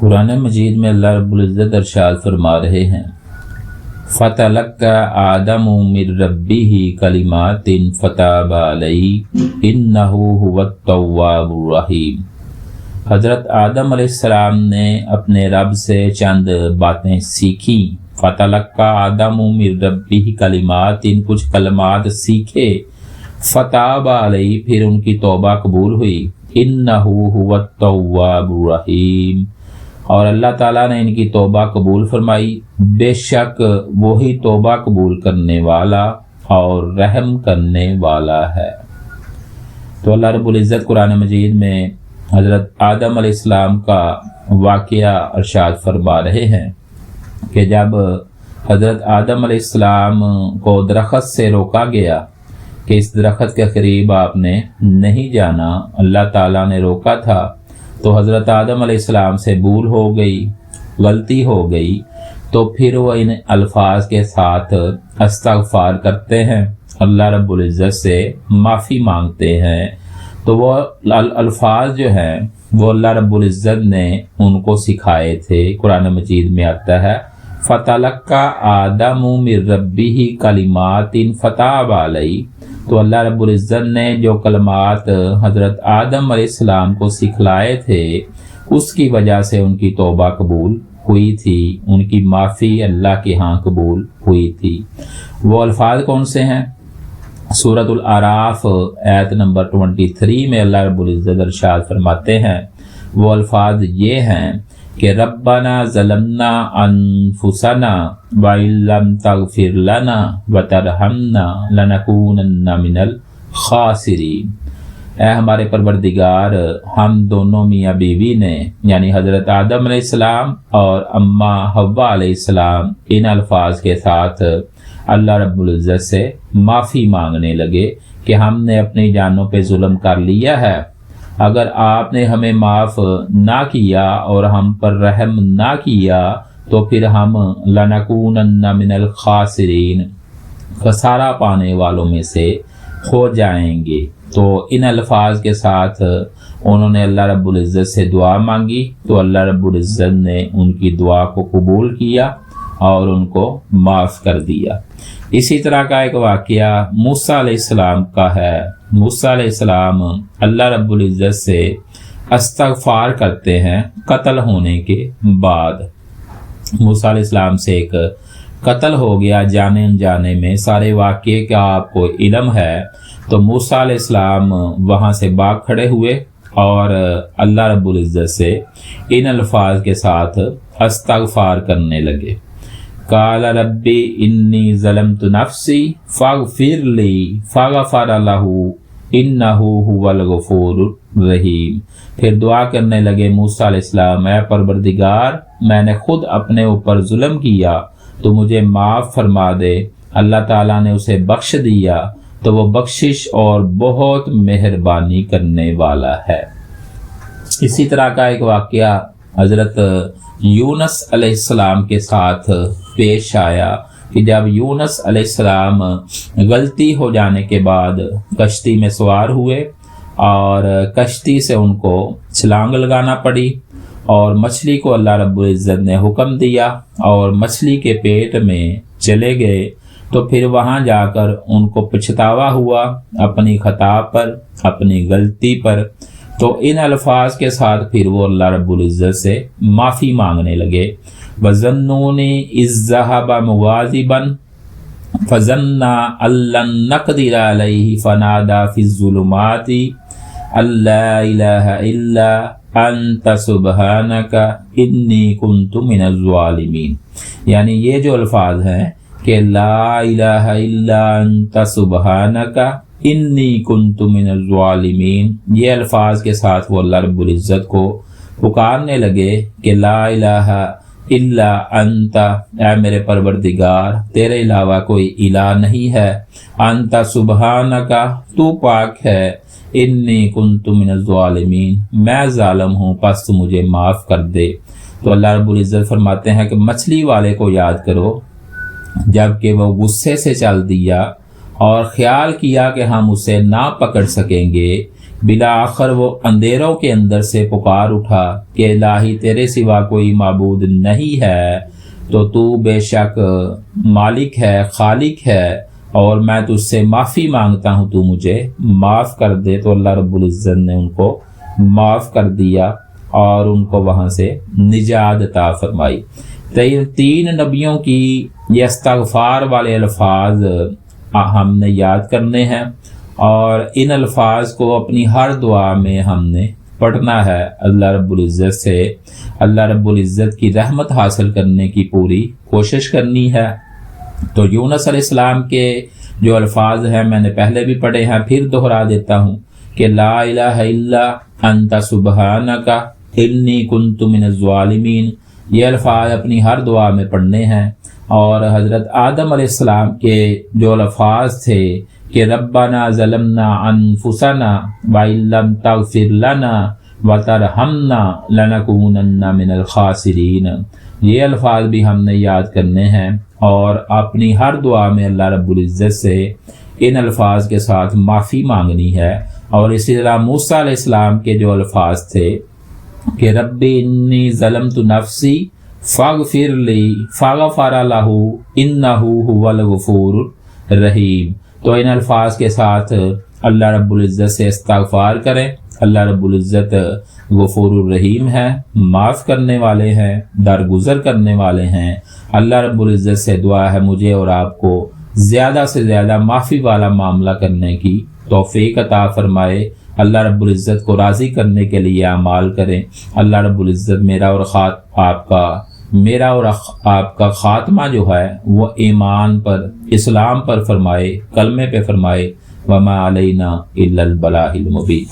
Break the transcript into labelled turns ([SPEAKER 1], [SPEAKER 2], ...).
[SPEAKER 1] قرآن مجید میں اللہ رب العزت ارشاد فرما رہے ہیں فَتَلَقَّىٰ آدَمُ مِن رَبِّهِ كَلِمَاتٍ فَتَابَ عَلَيْهِ إِنَّهُ هُوَ التَّوَّابُ الرَّحِيمُ۔ حضرت آدم علیہ السلام نے اپنے رب سے چند باتیں سیکھیں۔ فَتَلَقَّىٰ آدَمُ مِن رَبِّهِ كَلِمَاتٍ، کچھ کلمات سیکھے۔ فَتَابَ عَلَيْهِ، پھر ان کی توبہ قبول ہوئی۔ إِنَّهُ هُوَ التَّوَّابُ الرَّحِيمُ، اور اللہ تعالیٰ نے ان کی توبہ قبول فرمائی، بے شک وہی توبہ قبول کرنے والا اور رحم کرنے والا ہے۔ تو اللہ رب العزت قرآن مجید میں حضرت آدم علیہ السلام کا واقعہ ارشاد فرما رہے ہیں کہ جب حضرت آدم علیہ السلام کو درخت سے روکا گیا کہ اس درخت کے قریب آپ نے نہیں جانا، اللہ تعالیٰ نے روکا تھا، تو حضرت آدم علیہ السلام سے بھول ہو گئی، غلطی ہو گئی، تو پھر وہ ان الفاظ کے ساتھ استغفار کرتے ہیں، اللہ رب العزت سے معافی مانگتے ہیں۔ تو وہ الفاظ جو ہیں وہ اللہ رب العزت نے ان کو سکھائے تھے۔ قرآن مجید میں آتا ہے فَتَلَقَّىٰ آدَمُ مِن رَبِّهِ كَلِمَاتٍ فَتَابَ عَلَيْهِ، تو اللہ رب العزت نے جو کلمات حضرت آدم علیہ السلام کو سکھلائے تھے اس کی وجہ سے ان کی توبہ قبول ہوئی تھی، ان کی معافی اللہ کے ہاں قبول ہوئی تھی۔ وہ الفاظ کون سے ہیں؟ سورۃ الاعراف آیت نمبر 23 میں اللہ رب العزت ارشاد فرماتے ہیں، وہ الفاظ یہ ہیں کہ ربنا ظلمنا انفسنا وَإِن لَّمْ تَغْفِرْ لَنَا وَتَرْحَمْنَا لَنَكُونَنَّ مِنَ الْخَاسِرِينَ، اے ہمارے پروردگار، ہم دونوں میاں بیوی نے یعنی حضرت آدم علیہ السلام اور اماں حوا علیہ السلام ان الفاظ کے ساتھ اللہ رب العزت سے معافی مانگنے لگے کہ ہم نے اپنی جانوں پہ ظلم کر لیا ہے، اگر آپ نے ہمیں معاف نہ کیا اور ہم پر رحم نہ کیا تو پھر ہم لَنَكُونَنَّ مِنَ الْخَاسِرِينَ، خسارہ پانے والوں میں سے ہو جائیں گے۔ تو ان الفاظ کے ساتھ انہوں نے اللہ رب العزت سے دعا مانگی، تو اللہ رب العزت نے ان کی دعا کو قبول کیا اور ان کو معاف کر دیا۔ اسی طرح کا ایک واقعہ موسیٰ علیہ السلام کا ہے۔ موسیٰ علیہ السلام اللہ رب العزت سے استغفار کرتے ہیں قتل ہونے کے بعد۔ موسیٰ علیہ السلام سے ایک قتل ہو گیا جانے انجانے میں، سارے واقعے کا آپ کو علم ہے۔ تو موسیٰ علیہ السلام وہاں سے بھاگ کھڑے ہوئے اور اللہ رب العزت سے ان الفاظ کے ساتھ استغفار کرنے لگے، قال ربی انی ظلمت نفسی فاغفر لی فغفر لہ انہ هو الغفور الرحیم۔ پھر دعا کرنے لگے موسیٰ علیہ السلام، اے پروردگار، میں نے خود اپنے اوپر ظلم کیا تو مجھے معاف فرما دے۔ اللہ تعالیٰ نے اسے بخش دیا تو وہ بخشش اور بہت مہربانی کرنے والا ہے۔ اسی طرح کا ایک واقعہ حضرت یونس علیہ السلام کے ساتھ پیش آیا کہ جب یونس علیہ السلام غلطی ہو جانے کے بعد کشتی میں سوار ہوئے اور کشتی سے ان کو چھلانگ لگانا پڑی، اور مچھلی کو اللہ رب العزت نے حکم دیا اور مچھلی کے پیٹ میں چلے گئے، تو پھر وہاں جا کر ان کو پچھتاوا ہوا اپنی خطا پر، اپنی غلطی پر۔ تو ان الفاظ کے ساتھ پھر وہ اللہ رب العزت سے معافی مانگنے لگے، وَظَنُّونِي إِذ ذَّهَبَ مُغَاضِبًا فَظَنَّ أَن لَّن نَّقْدِرَ عَلَيْهِ فَنَادَىٰ فِي الظُّلُمَاتِ أَن لَّا إِلَٰهَ إِلَّا أَنتَ سُبْحَانَكَ إِنِّي كُنتُ مِنَ الظَّالِمِينَ، یعنی یہ جو الفاظ ہیں کہ لا الہ الا انت سبحانک انی کنت من الظالمین، یہ الفاظ کے ساتھ وہ اللہ رب العزت کو پکارنے لگے کہ لا الہ الا انت، اے میرے پروردگار، تیرے علاوہ کوئی الہ نہیں ہے، انت سبحانک، تو پاک ہے، انی کنت من الظالمین، میں ظالم ہوں، پس تو مجھے معاف کر دے۔ تو اللہ رب العزت فرماتے ہیں کہ مچھلی والے کو یاد کرو جب کہ وہ غصے سے چل دیا اور خیال کیا کہ ہم اسے نہ پکڑ سکیں گے، بلا آخر وہ اندھیروں کے اندر سے پکار اٹھا کہ الہی تیرے سوا کوئی معبود نہیں ہے، تو بے شک مالک ہے، خالق ہے، اور میں تجھ سے معافی مانگتا ہوں، تو مجھے معاف کر دے۔ تو اللہ رب العزت نے ان کو معاف کر دیا اور ان کو وہاں سے نجات عطا فرمائی۔ تین نبیوں کی یہ استغفار والے الفاظ ہم نے یاد کرنے ہیں، اور ان الفاظ کو اپنی ہر دعا میں ہم نے پڑھنا ہے۔ اللہ رب العزت سے اللہ رب العزت کی رحمت حاصل کرنے کی پوری کوشش کرنی ہے۔ تو یونس علیہ السلام کے جو الفاظ ہیں میں نے پہلے بھی پڑھے ہیں، پھر دہرا دیتا ہوں کہ لا الہ الا انت سبحانک انی کنت من الظالمین، یہ الفاظ اپنی ہر دعا میں پڑھنے ہیں۔ اور حضرت آدم علیہ السلام کے جو الفاظ تھے کہ ربنا ظلمنا انفسنا وان لم تغفر لنا وترحمنا لنکونن من الخاسرین، یہ الفاظ بھی ہم نے یاد کرنے ہیں اور اپنی ہر دعا میں اللہ رب العزت سے ان الفاظ کے ساتھ معافی مانگنی ہے۔ اور اسی طرح موسیٰ علیہ السلام کے جو الفاظ تھے کہ رب انی ظلمت نفسی فاغفر لی فاغفر لہ انہ هو الغفور الرحیم، تو ان الفاظ کے ساتھ اللہ رب العزت سے استغفار کریں۔ اللہ رب العزت غفور الرحیم ہے، معاف کرنے والے ہیں، درگزر کرنے والے ہیں۔ اللہ رب العزت سے دعا ہے مجھے اور آپ کو زیادہ سے زیادہ معافی والا معاملہ کرنے کی توفیق عطا فرمائے۔ اللہ رب العزت کو راضی کرنے کے لیے اعمال کریں۔ اللہ رب العزت میرا اور آپ کا خاتمہ جو ہے وہ ایمان پر، اسلام پر فرمائے، کلمے پہ فرمائے۔ وما علینا الا البلاغ المبین۔